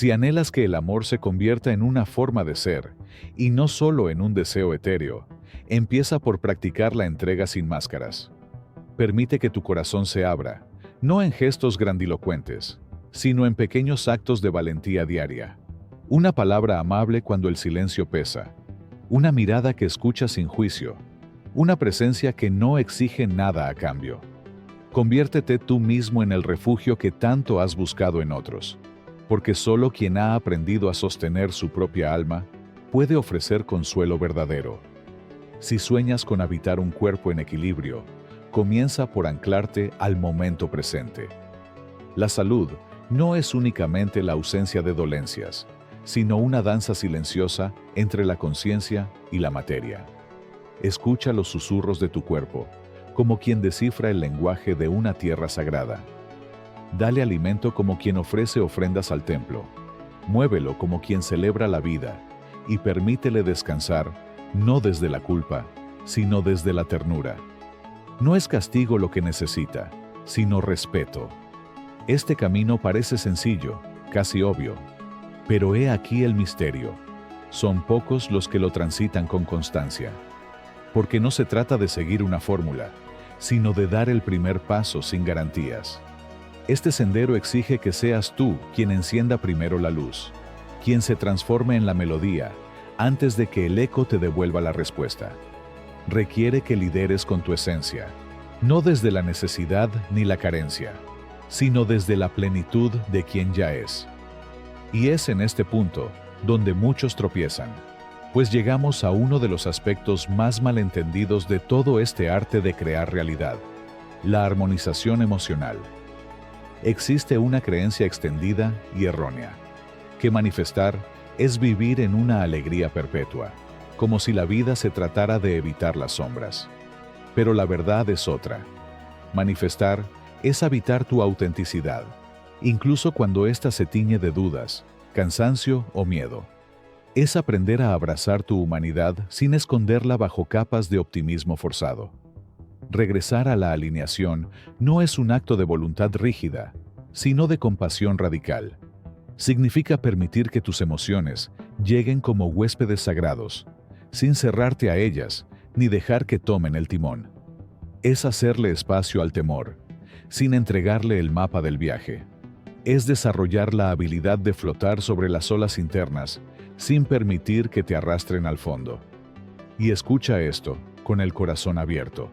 Si anhelas que el amor se convierta en una forma de ser, y no solo en un deseo etéreo, empieza por practicar la entrega sin máscaras. Permite que tu corazón se abra, no en gestos grandilocuentes, sino en pequeños actos de valentía diaria. Una palabra amable cuando el silencio pesa, una mirada que escucha sin juicio, una presencia que no exige nada a cambio. Conviértete tú mismo en el refugio que tanto has buscado en otros, porque solo quien ha aprendido a sostener su propia alma puede ofrecer consuelo verdadero. Si sueñas con habitar un cuerpo en equilibrio, comienza por anclarte al momento presente. La salud no es únicamente la ausencia de dolencias, sino una danza silenciosa entre la conciencia y la materia. Escucha los susurros de tu cuerpo, como quien descifra el lenguaje de una tierra sagrada. Dale alimento como quien ofrece ofrendas al templo. Muévelo como quien celebra la vida, y permítele descansar, no desde la culpa, sino desde la ternura. No es castigo lo que necesita, sino respeto. Este camino parece sencillo, casi obvio, pero he aquí el misterio. Son pocos los que lo transitan con constancia. Porque no se trata de seguir una fórmula, sino de dar el primer paso sin garantías. Este sendero exige que seas tú quien encienda primero la luz, quien se transforme en la melodía, antes de que el eco te devuelva la respuesta. Requiere que lideres con tu esencia, no desde la necesidad ni la carencia, sino desde la plenitud de quien ya es. Y es en este punto donde muchos tropiezan, pues llegamos a uno de los aspectos más malentendidos de todo este arte de crear realidad: la armonización emocional. Existe una creencia extendida y errónea, que manifestar es vivir en una alegría perpetua, como si la vida se tratara de evitar las sombras. Pero la verdad es otra. Manifestar es habitar tu autenticidad, incluso cuando ésta se tiñe de dudas, cansancio o miedo. Es aprender a abrazar tu humanidad sin esconderla bajo capas de optimismo forzado. Regresar a la alineación no es un acto de voluntad rígida, sino de compasión radical. Significa permitir que tus emociones lleguen como huéspedes sagrados, sin cerrarte a ellas ni dejar que tomen el timón. Es hacerle espacio al temor, sin entregarle el mapa del viaje. Es desarrollar la habilidad de flotar sobre las olas internas, sin permitir que te arrastren al fondo. Y escucha esto, con el corazón abierto.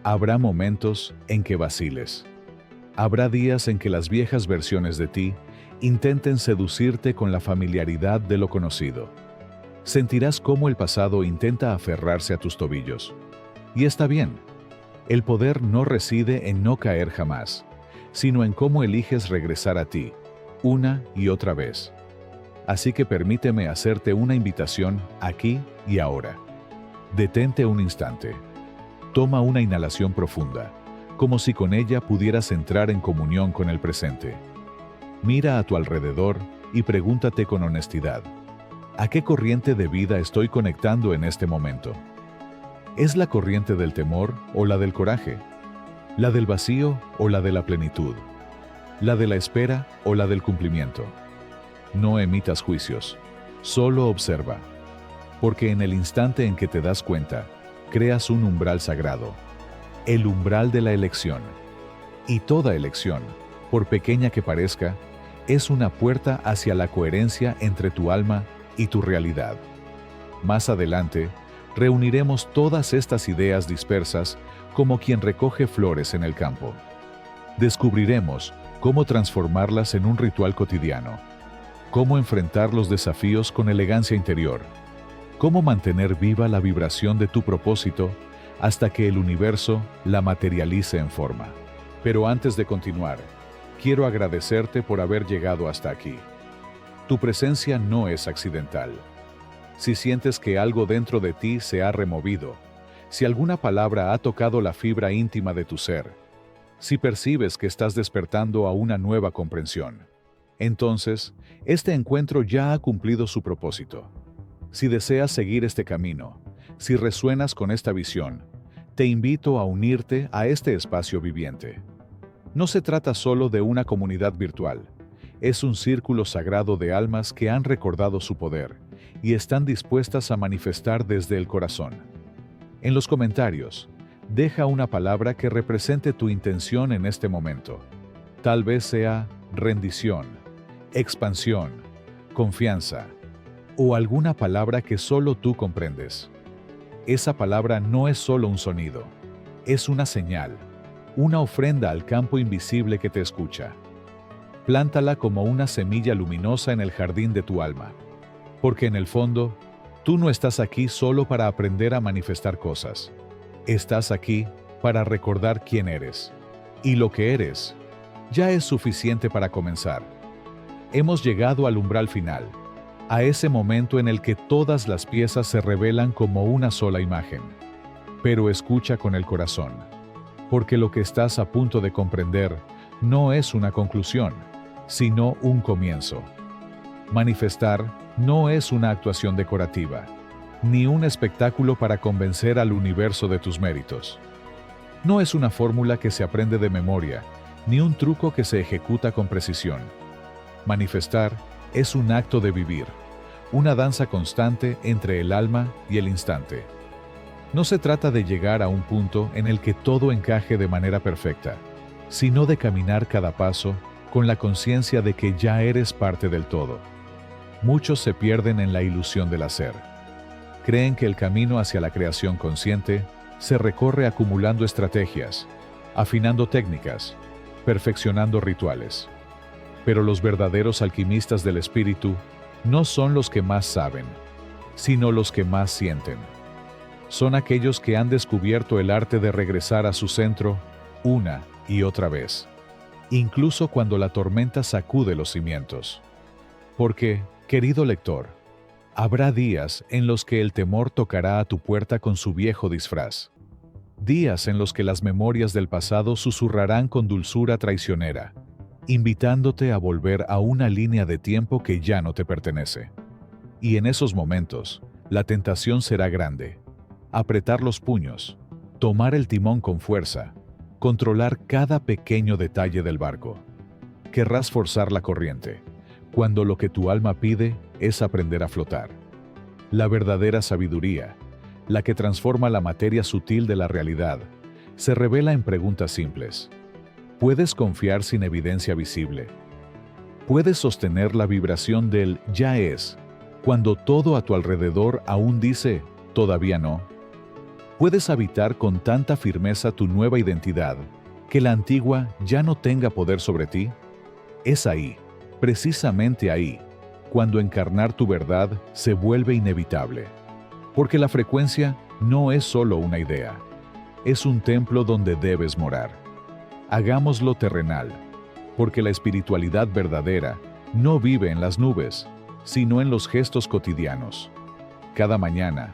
Habrá momentos en que vaciles. Habrá días en que las viejas versiones de ti intenten seducirte con la familiaridad de lo conocido. Sentirás cómo el pasado intenta aferrarse a tus tobillos. Y está bien. El poder no reside en no caer jamás, sino en cómo eliges regresar a ti, una y otra vez. Así que permíteme hacerte una invitación aquí y ahora. Detente un instante. Toma una inhalación profunda, como si con ella pudieras entrar en comunión con el presente. Mira a tu alrededor y pregúntate con honestidad: ¿a qué corriente de vida estoy conectando en este momento? ¿Es la corriente del temor o la del coraje? ¿La del vacío o la de la plenitud? ¿La de la espera o la del cumplimiento? No emitas juicios, solo observa. Porque en el instante en que te das cuenta, creas un umbral sagrado, el umbral de la elección. Y toda elección, por pequeña que parezca, es una puerta hacia la coherencia entre tu alma y tu realidad. Más adelante, reuniremos todas estas ideas dispersas como quien recoge flores en el campo. Descubriremos cómo transformarlas en un ritual cotidiano, cómo enfrentar los desafíos con elegancia interior, cómo mantener viva la vibración de tu propósito hasta que el universo la materialice en forma. Pero antes de continuar, quiero agradecerte por haber llegado hasta aquí. Tu presencia no es accidental. Si sientes que algo dentro de ti se ha removido, si alguna palabra ha tocado la fibra íntima de tu ser, si percibes que estás despertando a una nueva comprensión, entonces, este encuentro ya ha cumplido su propósito. Si deseas seguir este camino, si resuenas con esta visión, te invito a unirte a este espacio viviente. No se trata solo de una comunidad virtual, Es un círculo sagrado de almas que han recordado su poder y están dispuestas a manifestar desde el corazón. En los comentarios, deja una palabra que represente tu intención en este momento. Tal vez sea rendición, expansión, confianza o alguna palabra que solo tú comprendes. Esa palabra no es solo un sonido, es una señal, una ofrenda al campo invisible que te escucha. Plántala como una semilla luminosa en el jardín de tu alma, porque en el fondo, tú no estás aquí solo para aprender a manifestar cosas. Estás aquí para recordar quién eres. Y lo que eres ya es suficiente para comenzar. Hemos llegado al umbral final, a ese momento en el que todas las piezas se revelan como una sola imagen. Pero escucha con el corazón, porque lo que estás a punto de comprender no es una conclusión, sino un comienzo. Manifestar no es una actuación decorativa, ni un espectáculo para convencer al universo de tus méritos. No es una fórmula que se aprende de memoria, ni un truco que se ejecuta con precisión. Manifestar es un acto de vivir, una danza constante entre el alma y el instante. No se trata de llegar a un punto en el que todo encaje de manera perfecta, sino de caminar cada paso con la conciencia de que ya eres parte del todo. Muchos se pierden en la ilusión del hacer. Creen que el camino hacia la creación consciente se recorre acumulando estrategias, afinando técnicas, perfeccionando rituales. Pero los verdaderos alquimistas del espíritu no son los que más saben, sino los que más sienten. Son aquellos que han descubierto el arte de regresar a su centro una y otra vez, incluso cuando la tormenta sacude los cimientos. Porque, querido lector, habrá días en los que el temor tocará a tu puerta con su viejo disfraz. Días en los que las memorias del pasado susurrarán con dulzura traicionera, invitándote a volver a una línea de tiempo que ya no te pertenece. Y en esos momentos, la tentación será grande. Apretar los puños, tomar el timón con fuerza, controlar cada pequeño detalle del barco. Querrás forzar la corriente, cuando lo que tu alma pide es aprender a flotar. La verdadera sabiduría, la que transforma la materia sutil de la realidad, se revela en preguntas simples. ¿Puedes confiar sin evidencia visible? ¿Puedes sostener la vibración del ya es, cuando todo a tu alrededor aún dice todavía no? ¿Puedes habitar con tanta firmeza tu nueva identidad que la antigua ya no tenga poder sobre ti? Es ahí, precisamente ahí, cuando encarnar tu verdad se vuelve inevitable. Porque la frecuencia no es solo una idea, es un templo donde debes morar. Hagámoslo terrenal, porque la espiritualidad verdadera no vive en las nubes, sino en los gestos cotidianos. Cada mañana,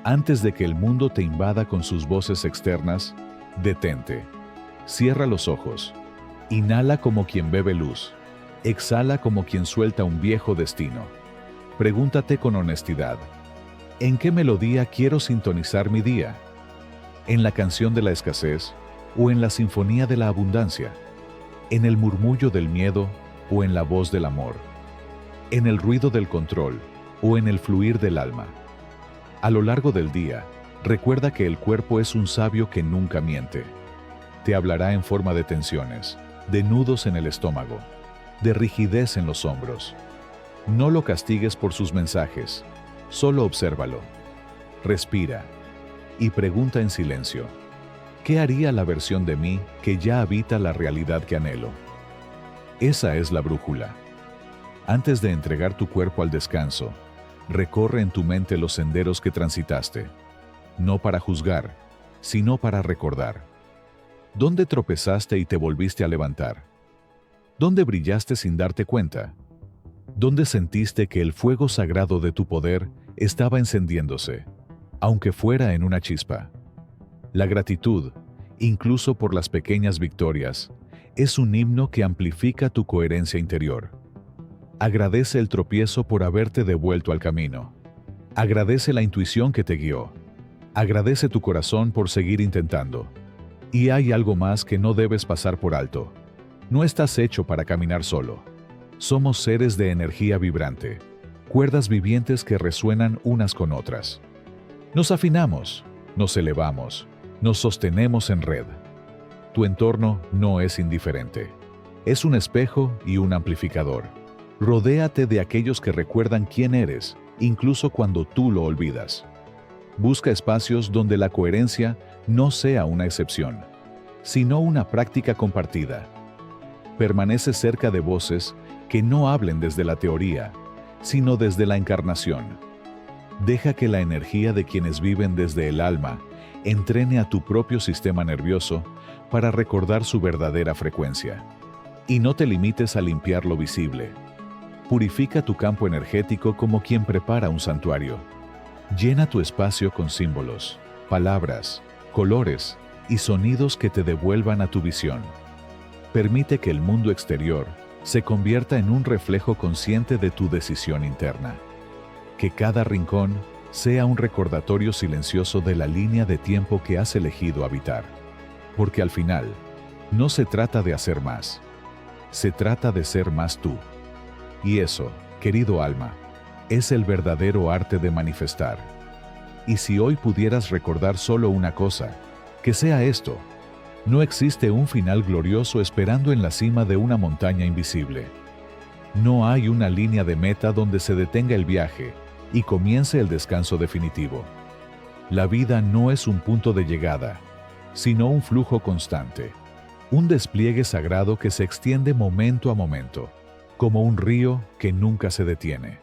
antes de que el mundo te invada con sus voces externas, detente. Cierra los ojos. Inhala como quien bebe luz. Exhala como quien suelta un viejo destino. Pregúntate con honestidad: ¿en qué melodía quiero sintonizar mi día? ¿En la canción de la escasez o en la sinfonía de la abundancia? ¿En el murmullo del miedo o en la voz del amor? ¿En el ruido del control o en el fluir del alma? A lo largo del día, recuerda que el cuerpo es un sabio que nunca miente. Te hablará en forma de tensiones, de nudos en el estómago, de rigidez en los hombros. No lo castigues por sus mensajes, solo obsérvalo. Respira y pregunta en silencio: ¿qué haría la versión de mí que ya habita la realidad que anhelo? Esa es la brújula. Antes de entregar tu cuerpo al descanso, recorre en tu mente los senderos que transitaste, no para juzgar, sino para recordar. ¿Dónde tropezaste y te volviste a levantar? ¿Dónde brillaste sin darte cuenta? ¿Dónde sentiste que el fuego sagrado de tu poder estaba encendiéndose, aunque fuera en una chispa? La gratitud, incluso por las pequeñas victorias, es un himno que amplifica tu coherencia interior. Agradece el tropiezo por haberte devuelto al camino. Agradece la intuición que te guió. Agradece tu corazón por seguir intentando. Y hay algo más que no debes pasar por alto. No estás hecho para caminar solo. Somos seres de energía vibrante, cuerdas vivientes que resuenan unas con otras. Nos afinamos, nos elevamos, nos sostenemos en red. Tu entorno no es indiferente. Es un espejo y un amplificador. Rodéate de aquellos que recuerdan quién eres, incluso cuando tú lo olvidas. Busca espacios donde la coherencia no sea una excepción, sino una práctica compartida. Permanece cerca de voces que no hablen desde la teoría, sino desde la encarnación. Deja que la energía de quienes viven desde el alma entrene a tu propio sistema nervioso para recordar su verdadera frecuencia. Y no te limites a limpiar lo visible. Purifica tu campo energético como quien prepara un santuario. Llena tu espacio con símbolos, palabras, colores y sonidos que te devuelvan a tu visión. Permite que el mundo exterior se convierta en un reflejo consciente de tu decisión interna. Que cada rincón sea un recordatorio silencioso de la línea de tiempo que has elegido habitar. Porque al final, no se trata de hacer más, se trata de ser más tú. Y eso, querido alma, es el verdadero arte de manifestar. Y si hoy pudieras recordar solo una cosa, que sea esto: no existe un final glorioso esperando en la cima de una montaña invisible. No hay una línea de meta donde se detenga el viaje y comience el descanso definitivo. La vida no es un punto de llegada, sino un flujo constante, un despliegue sagrado que se extiende momento a momento, como un río que nunca se detiene.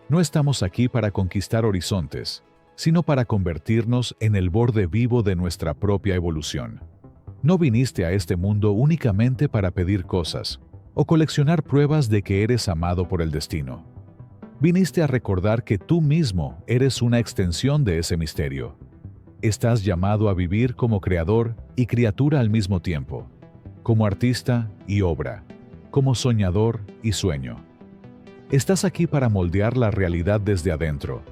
No estamos aquí para conquistar horizontes, sino para convertirnos en el borde vivo de nuestra propia evolución. No viniste a este mundo únicamente para pedir cosas o coleccionar pruebas de que eres amado por el destino. Viniste a recordar que tú mismo eres una extensión de ese misterio. Estás llamado a vivir como creador y criatura al mismo tiempo, como artista y obra, como soñador y sueño. Estás aquí para moldear la realidad desde adentro,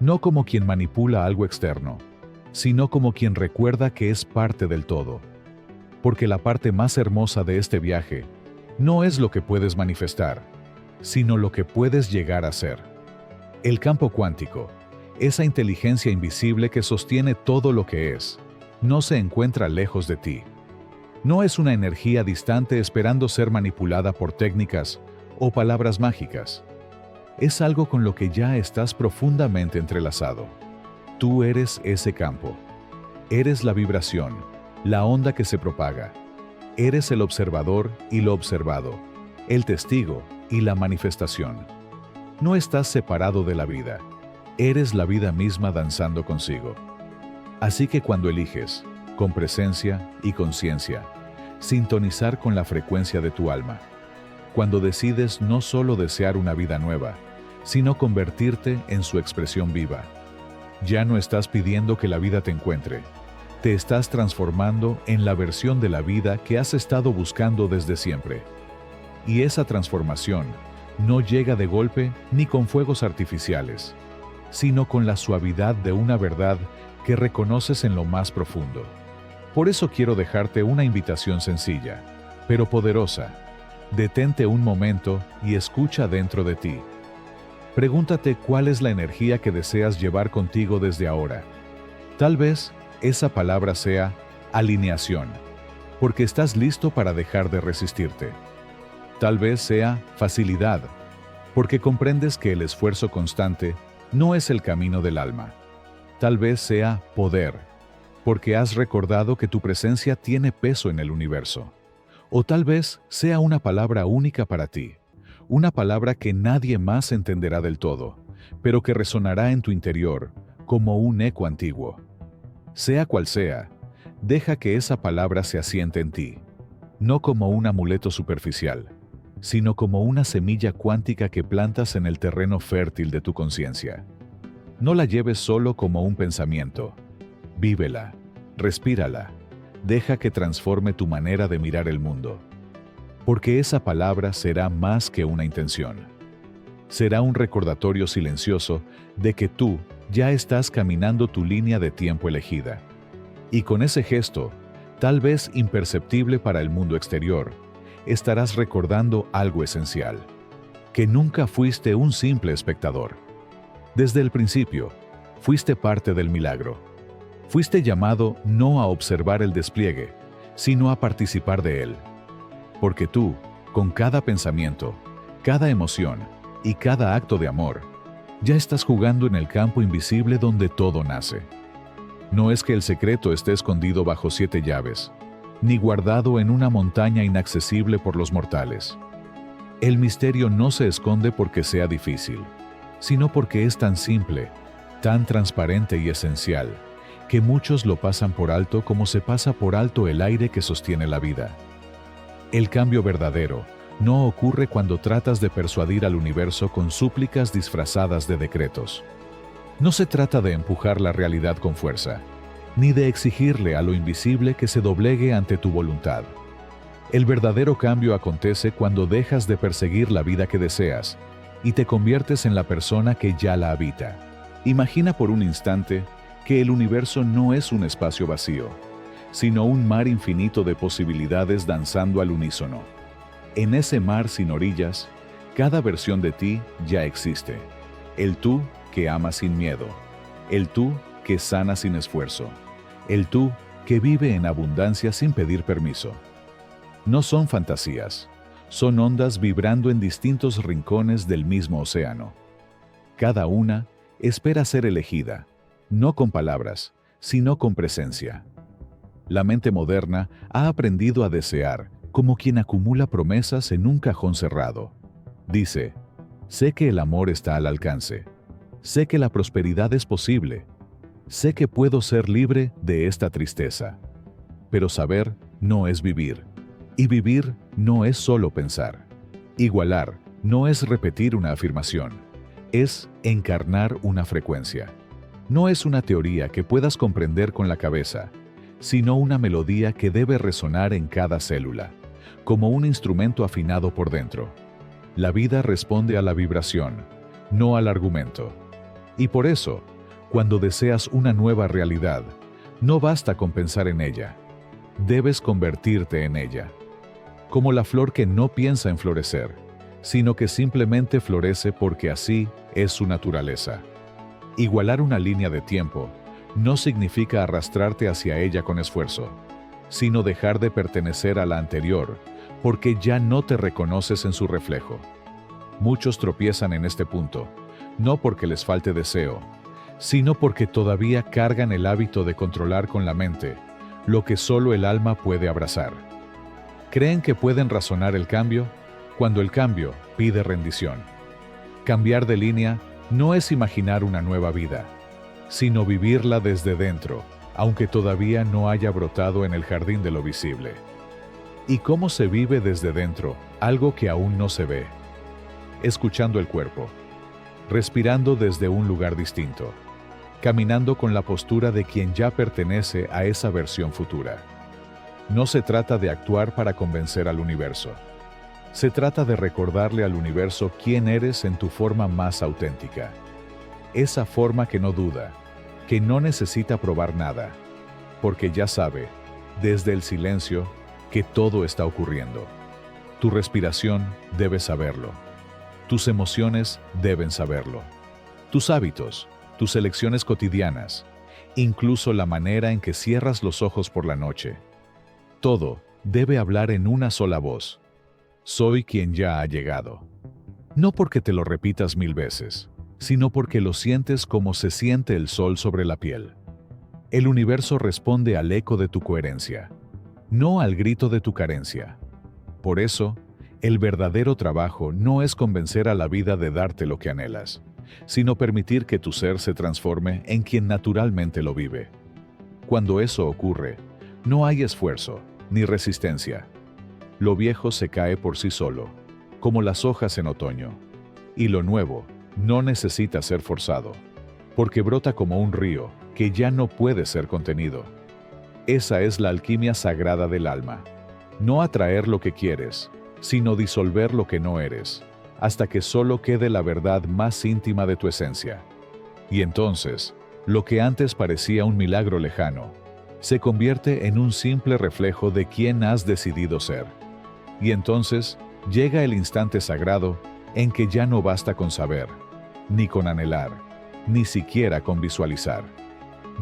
no como quien manipula algo externo, sino como quien recuerda que es parte del todo. Porque la parte más hermosa de este viaje no es lo que puedes manifestar, sino lo que puedes llegar a ser. El campo cuántico, esa inteligencia invisible que sostiene todo lo que es, no se encuentra lejos de ti. No es una energía distante esperando ser manipulada por técnicas o palabras mágicas. Es algo con lo que ya estás profundamente entrelazado. Tú eres ese campo. Eres la vibración, la onda que se propaga. Eres el observador y lo observado, el testigo y la manifestación. No estás separado de la vida. Eres la vida misma danzando consigo. Así que cuando eliges, con presencia y conciencia, sintonizar con la frecuencia de tu alma, cuando decides no solo desear una vida nueva, sino convertirte en su expresión viva, ya no estás pidiendo que la vida te encuentre, te estás transformando en la versión de la vida que has estado buscando desde siempre. Y esa transformación no llega de golpe ni con fuegos artificiales, sino con la suavidad de una verdad que reconoces en lo más profundo. Por eso quiero dejarte una invitación sencilla, pero poderosa. Detente un momento y escucha dentro de ti. Pregúntate cuál es la energía que deseas llevar contigo desde ahora. Tal vez esa palabra sea alineación, porque estás listo para dejar de resistirte. Tal vez sea facilidad, porque comprendes que el esfuerzo constante no es el camino del alma. Tal vez sea poder, porque has recordado que tu presencia tiene peso en el universo. O tal vez sea una palabra única para ti, una palabra que nadie más entenderá del todo, pero que resonará en tu interior como un eco antiguo. Sea cual sea, deja que esa palabra se asiente en ti, no como un amuleto superficial, sino como una semilla cuántica que plantas en el terreno fértil de tu conciencia. No la lleves solo como un pensamiento. Vívela, respírala, deja que transforme tu manera de mirar el mundo. Porque esa palabra será más que una intención. Será un recordatorio silencioso de que tú ya estás caminando tu línea de tiempo elegida. Y con ese gesto, tal vez imperceptible para el mundo exterior, estarás recordando algo esencial. que nunca fuiste un simple espectador. Desde el principio, fuiste parte del milagro. Fuiste llamado no a observar el despliegue, sino a participar de él. Porque tú, con cada pensamiento, cada emoción y cada acto de amor, ya estás jugando en el campo invisible donde todo nace. No es que el secreto esté escondido bajo 7 llaves, ni guardado en una montaña inaccesible por los mortales. El misterio no se esconde porque sea difícil, sino porque es tan simple, tan transparente y esencial, que muchos lo pasan por alto como se pasa por alto el aire que sostiene la vida. El cambio verdadero no ocurre cuando tratas de persuadir al universo con súplicas disfrazadas de decretos. No se trata de empujar la realidad con fuerza, ni de exigirle a lo invisible que se doblegue ante tu voluntad. El verdadero cambio acontece cuando dejas de perseguir la vida que deseas y te conviertes en la persona que ya la habita. Imagina por un instante que el universo no es un espacio vacío, sino un mar infinito de posibilidades danzando al unísono. En ese mar sin orillas, cada versión de ti ya existe. El tú que ama sin miedo, el tú que sana sin esfuerzo, el tú que vive en abundancia sin pedir permiso. No son fantasías, son ondas vibrando en distintos rincones del mismo océano. Cada una espera ser elegida, no con palabras, sino con presencia. La mente moderna ha aprendido a desear como quien acumula promesas en un cajón cerrado. Dice, sé que el amor está al alcance, sé que la prosperidad es posible, sé que puedo ser libre de esta tristeza. Pero saber no es vivir, y vivir no es solo pensar. Igualar no es repetir una afirmación, es encarnar una frecuencia. No es una teoría que puedas comprender con la cabeza, sino una melodía que debe resonar en cada célula, como un instrumento afinado por dentro. La vida responde a la vibración, no al argumento. Y por eso, cuando deseas una nueva realidad, no basta con pensar en ella, debes convertirte en ella. Como la flor que no piensa en florecer, sino que simplemente florece porque así es su naturaleza. Igualar una línea de tiempo no significa arrastrarte hacia ella con esfuerzo, sino dejar de pertenecer a la anterior, porque ya no te reconoces en su reflejo. Muchos tropiezan en este punto, no porque les falte deseo, sino porque todavía cargan el hábito de controlar con la mente lo que solo el alma puede abrazar. Creen que pueden razonar el cambio cuando el cambio pide rendición. Cambiar de línea no es imaginar una nueva vida, sino vivirla desde dentro, aunque todavía no haya brotado en el jardín de lo visible. ¿Y cómo se vive desde dentro algo que aún no se ve? Escuchando el cuerpo, respirando desde un lugar distinto, caminando con la postura de quien ya pertenece a esa versión futura. No se trata de actuar para convencer al universo. Se trata de recordarle al universo quién eres en tu forma más auténtica. Esa forma que no duda, que no necesita probar nada, porque ya sabe, desde el silencio, que todo está ocurriendo. Tu respiración debe saberlo. Tus emociones deben saberlo. Tus hábitos, tus elecciones cotidianas, incluso la manera en que cierras los ojos por la noche. Todo debe hablar en una sola voz. Soy quien ya ha llegado. No porque te lo repitas 1000 veces, sino porque lo sientes como se siente el sol sobre la piel. El universo responde al eco de tu coherencia, no al grito de tu carencia. Por eso, el verdadero trabajo no es convencer a la vida de darte lo que anhelas, sino permitir que tu ser se transforme en quien naturalmente lo vive. Cuando eso ocurre, no hay esfuerzo ni resistencia. Lo viejo se cae por sí solo, como las hojas en otoño, y lo nuevo no necesita ser forzado, porque brota como un río que ya no puede ser contenido. Esa es la alquimia sagrada del alma. No atraer lo que quieres, sino disolver lo que no eres, hasta que solo quede la verdad más íntima de tu esencia. Y entonces, lo que antes parecía un milagro lejano, se convierte en un simple reflejo de quién has decidido ser. Y entonces, llega el instante sagrado en que ya no basta con saber, ni con anhelar, ni siquiera con visualizar.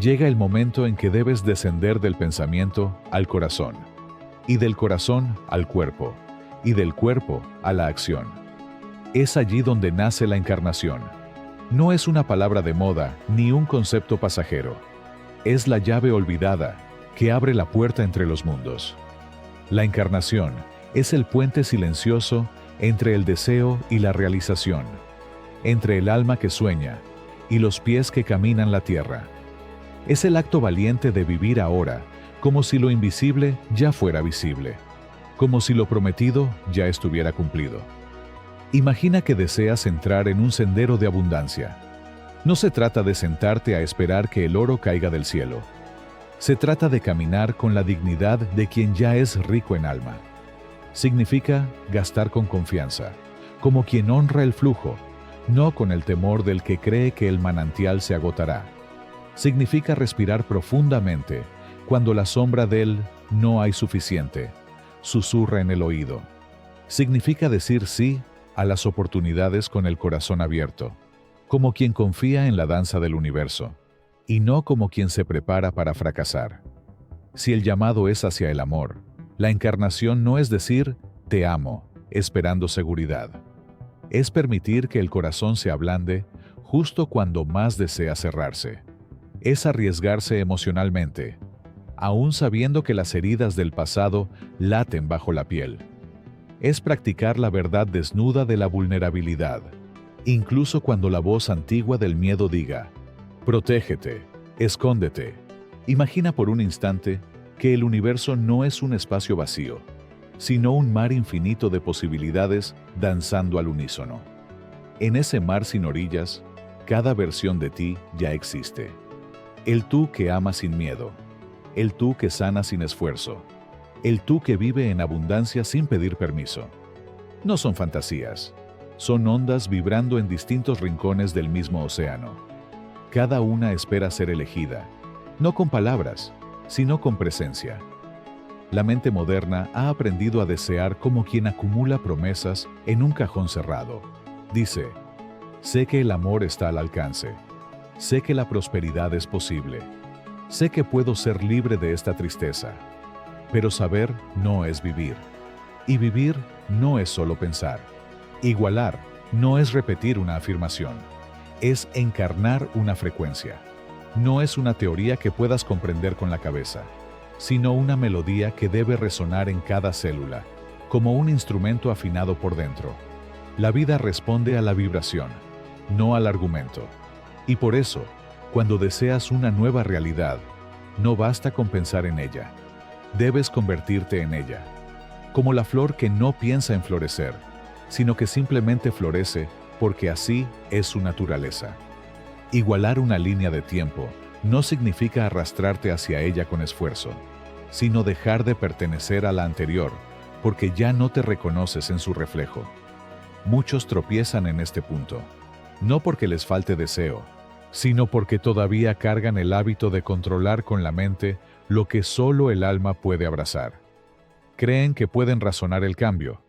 Llega el momento en que debes descender del pensamiento al corazón, y del corazón al cuerpo, y del cuerpo a la acción. Es allí donde nace la encarnación. No es una palabra de moda ni un concepto pasajero. Es la llave olvidada que abre la puerta entre los mundos. La encarnación es el puente silencioso entre el deseo y la realización, entre el alma que sueña y los pies que caminan la tierra. Es el acto valiente de vivir ahora, como si lo invisible ya fuera visible, como si lo prometido ya estuviera cumplido. Imagina que deseas entrar en un sendero de abundancia. No se trata de sentarte a esperar que el oro caiga del cielo. Se trata de caminar con la dignidad de quien ya es rico en alma. Significa gastar con confianza, como quien honra el flujo, no con el temor del que cree que el manantial se agotará. Significa respirar profundamente, cuando la sombra del "no hay suficiente" susurra en el oído. Significa decir sí a las oportunidades con el corazón abierto, como quien confía en la danza del universo, y no como quien se prepara para fracasar. Si el llamado es hacia el amor, la encarnación no es decir "te amo", esperando seguridad. Es permitir que el corazón se ablande justo cuando más desea cerrarse. Es arriesgarse emocionalmente, aún sabiendo que las heridas del pasado laten bajo la piel. Es practicar la verdad desnuda de la vulnerabilidad, incluso cuando la voz antigua del miedo diga: protégete, escóndete. Imagina por un instante que el universo no es un espacio vacío, sino un mar infinito de posibilidades danzando al unísono. En ese mar sin orillas, cada versión de ti ya existe. El tú que ama sin miedo, el tú que sana sin esfuerzo, el tú que vive en abundancia sin pedir permiso. No son fantasías, son ondas vibrando en distintos rincones del mismo océano. Cada una espera ser elegida, no con palabras, sino con presencia. La mente moderna ha aprendido a desear como quien acumula promesas en un cajón cerrado. Dice: sé que el amor está al alcance, sé que la prosperidad es posible, sé que puedo ser libre de esta tristeza. Pero saber no es vivir. Y vivir no es solo pensar. Igualar no es repetir una afirmación, es encarnar una frecuencia. No es una teoría que puedas comprender con la cabeza, sino una melodía que debe resonar en cada célula, como un instrumento afinado por dentro. La vida responde a la vibración, no al argumento. Y por eso, cuando deseas una nueva realidad, no basta con pensar en ella. Debes convertirte en ella, como la flor que no piensa en florecer, sino que simplemente florece porque así es su naturaleza. Igualar una línea de tiempo no significa arrastrarte hacia ella con esfuerzo, sino dejar de pertenecer a la anterior, porque ya no te reconoces en su reflejo. Muchos tropiezan en este punto, no porque les falte deseo, sino porque todavía cargan el hábito de controlar con la mente lo que solo el alma puede abrazar. Creen que pueden razonar el cambio,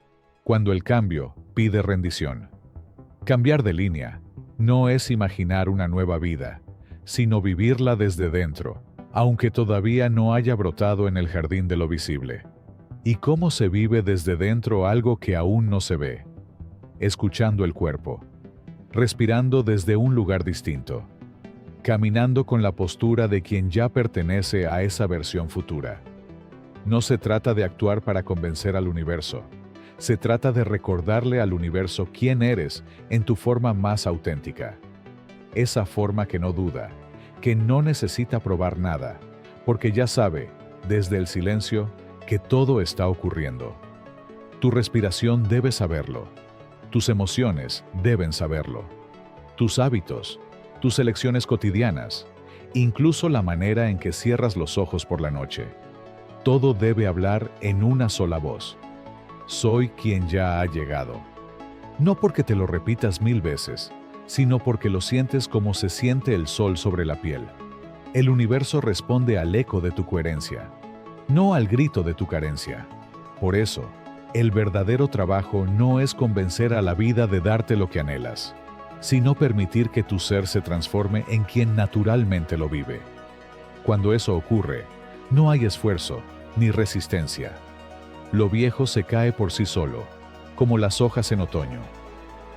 cuando el cambio pide rendición. Cambiar de línea no es imaginar una nueva vida, sino vivirla desde dentro, aunque todavía no haya brotado en el jardín de lo visible. ¿Y cómo se vive desde dentro algo que aún no se ve? Escuchando el cuerpo, respirando desde un lugar distinto, caminando con la postura de quien ya pertenece a esa versión futura. No se trata de actuar para convencer al universo, se trata de recordarle al universo quién eres en tu forma más auténtica. Esa forma que no duda, que no necesita probar nada, porque ya sabe, desde el silencio, que todo está ocurriendo. Tu respiración debe saberlo, tus emociones deben saberlo, tus hábitos, tus elecciones cotidianas, incluso la manera en que cierras los ojos por la noche. Todo debe hablar en una sola voz. Soy quien ya ha llegado. No porque te lo repitas 1000 veces, sino porque lo sientes como se siente el sol sobre la piel. El universo responde al eco de tu coherencia, no al grito de tu carencia. Por eso, El verdadero trabajo no es convencer a la vida de darte lo que anhelas, sino permitir que tu ser se transforme en quien naturalmente lo vive. Cuando eso ocurre, no hay esfuerzo ni resistencia. Lo viejo se cae por sí solo, como las hojas en otoño,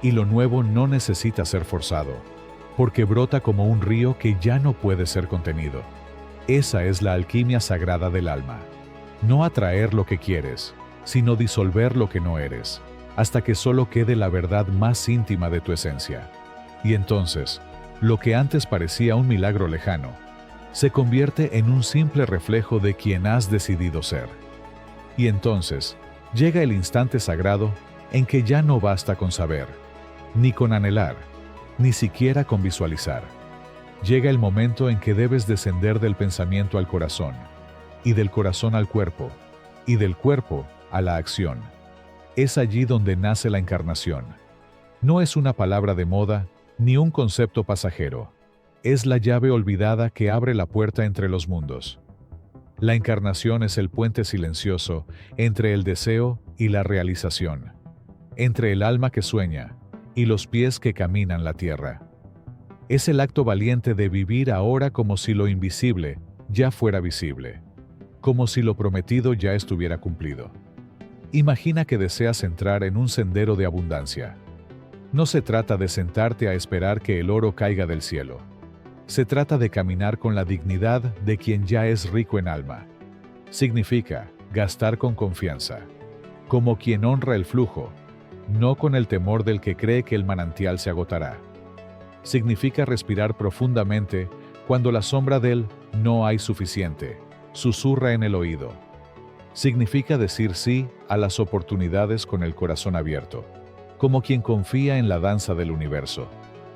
y lo nuevo no necesita ser forzado, porque brota como un río que ya no puede ser contenido. Esa es la alquimia sagrada del alma. No atraer lo que quieres, sino disolver lo que no eres, hasta que solo quede la verdad más íntima de tu esencia. Y entonces, lo que antes parecía un milagro lejano, se convierte en un simple reflejo de quien has decidido ser. Y entonces, llega el instante sagrado en que ya no basta con saber, ni con anhelar, ni siquiera con visualizar. Llega el momento en que debes descender del pensamiento al corazón, y del corazón al cuerpo, y del cuerpo a la acción. Es allí donde nace la encarnación. No es una palabra de moda, ni un concepto pasajero. Es la llave olvidada que abre la puerta entre los mundos. La encarnación es el puente silencioso entre el deseo y la realización, entre el alma que sueña y los pies que caminan la tierra. Es el acto valiente de vivir ahora como si lo invisible ya fuera visible, como si lo prometido ya estuviera cumplido. Imagina que deseas entrar en un sendero de abundancia. No se trata de sentarte a esperar que el oro caiga del cielo. Se trata de caminar con la dignidad de quien ya es rico en alma. Significa gastar con confianza, como quien honra el flujo, no con el temor del que cree que el manantial se agotará. Significa respirar profundamente cuando la sombra del "no hay suficiente" susurra en el oído. Significa decir sí a las oportunidades con el corazón abierto, como quien confía en la danza del universo,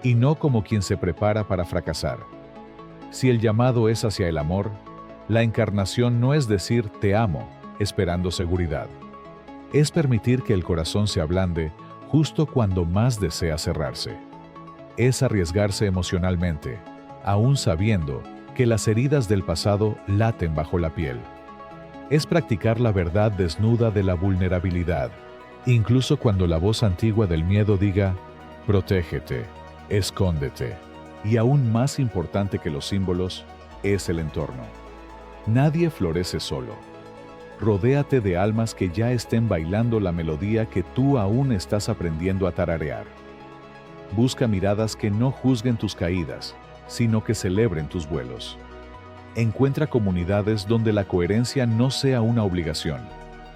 y no como quien se prepara para fracasar. Si el llamado es hacia el amor, la encarnación no es decir "te amo", esperando seguridad. Es permitir que el corazón se ablande justo cuando más desea cerrarse. Es arriesgarse emocionalmente, aún sabiendo que las heridas del pasado laten bajo la piel. Es practicar la verdad desnuda de la vulnerabilidad, incluso cuando la voz antigua del miedo diga "protégete, escóndete". Y aún más importante que los símbolos, es el entorno. Nadie florece solo. Rodéate de almas que ya estén bailando la melodía que tú aún estás aprendiendo a tararear. Busca miradas que no juzguen tus caídas, sino que celebren tus vuelos. Encuentra comunidades donde la coherencia no sea una obligación,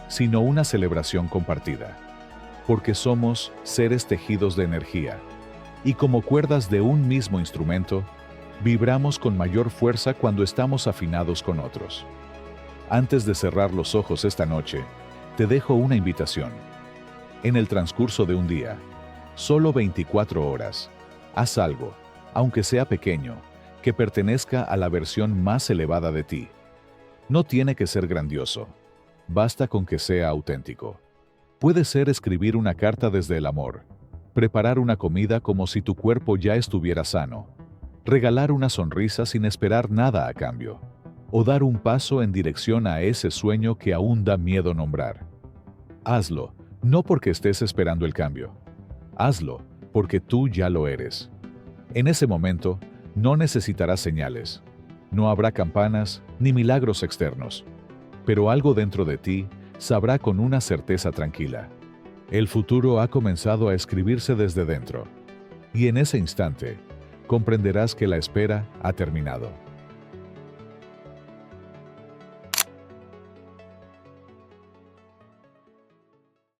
sino una celebración compartida. Porque somos seres tejidos de energía, y como cuerdas de un mismo instrumento, vibramos con mayor fuerza cuando estamos afinados con otros. Antes de cerrar los ojos esta noche, te dejo una invitación. En el transcurso de un día, solo 24 horas, haz algo, aunque sea pequeño, que pertenezca a la versión más elevada de ti. No tiene que ser grandioso, basta con que sea auténtico. Puede ser escribir una carta desde el amor, preparar una comida como si tu cuerpo ya estuviera sano, regalar una sonrisa sin esperar nada a cambio, o dar un paso en dirección a ese sueño que aún da miedo nombrar. Hazlo, no porque estés esperando el cambio. Hazlo, porque tú ya lo eres. En ese momento, no necesitarás señales. No habrá campanas ni milagros externos. Pero algo dentro de ti sabrá con una certeza tranquila. El futuro ha comenzado a escribirse desde dentro. Y en ese instante, comprenderás que la espera ha terminado.